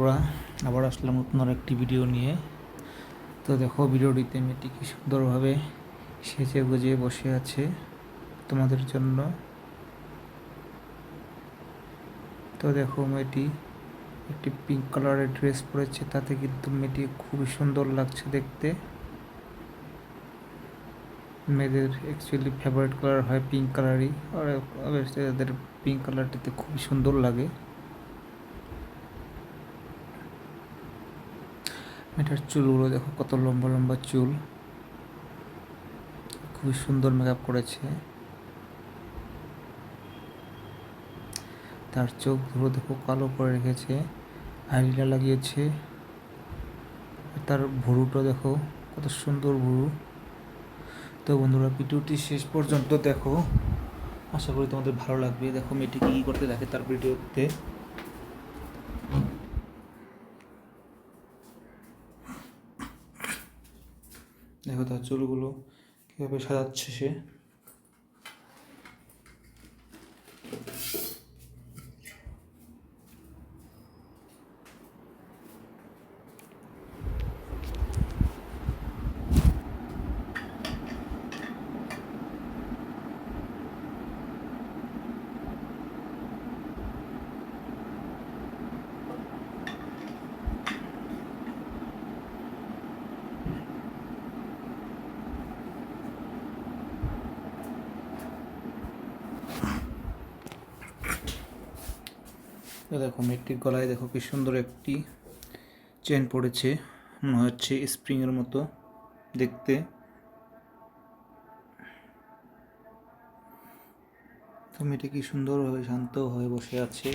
বন্ধুরা, আবার আসলাম নতুন আর একটি ভিডিও নিয়ে। তো দেখো, ভিডিওটিতে মেয়েটি কি সুন্দরভাবে সেজে গুজে বসে আছে তোমাদের জন্য। তো দেখো, মেয়েটি একটি পিঙ্ক কালারের ড্রেস পরেছে, তাতে কিন্তু মেয়েটি খুবই সুন্দর লাগছে দেখতে। মেয়েদের অ্যাকচুয়ালি ফেভারিট কালার হয় পিঙ্ক কালারই, আর এদের পিঙ্ক কালারটিতে খুবই সুন্দর লাগে। মেয়েটার চুলগুলো দেখো, কত লম্বা লম্বা চুল, খুবই সুন্দর মেকআপ করেছে। তার চোখগুলো দেখো কালো করে রেখেছে, আইলাইনার লাগিয়েছে। তার ভুরুটা দেখো, কত সুন্দর ভুরু। তো বন্ধুরা, ভিডিওটি শেষ পর্যন্ত দেখো, আশা করি তোমাদের ভালো লাগবে। দেখো মেয়েটি কী করতে থাকে তার ভিডিওতে। দেখো তার চুলগুলো কীভাবে সাজাচ্ছে সে। দেখো মেয়েটির গলায় দেখো কি সুন্দর একটি চেন পড়েছে, মনে হচ্ছে স্প্রিংয়ের মতো দেখতে। তো মেয়েটি কি সুন্দরভাবে শান্ত হয়ে বসে আছে।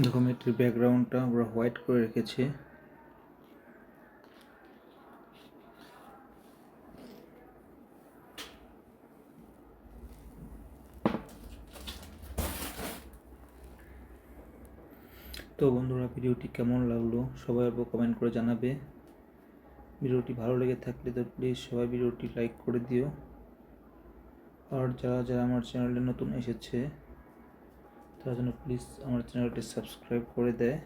দেখো মেয়েটির ব্যাকগ্রাউন্ডটা আমরা হোয়াইট করে রেখেছে। তো বন্ধুরা, ভিডিওটি কেমন লাগলো সবাই কমেন্ট করে জানাবে। ভিডিওটি ভালো লেগে থাকলে তো প্লিজ সবাই ভিডিওটি লাইক করে দিও। আর যারা যারা আমার চ্যানেলে নতুন এসেছে তারা যেন প্লিজ আমার চ্যানেলটি সাবস্ক্রাইব করে দেয়।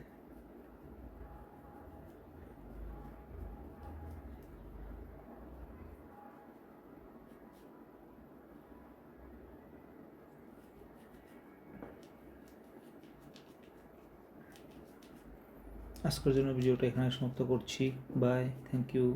আজকের জন্য ভিডিওটা এখানে সমাপ্ত করছি। Bye, thank you.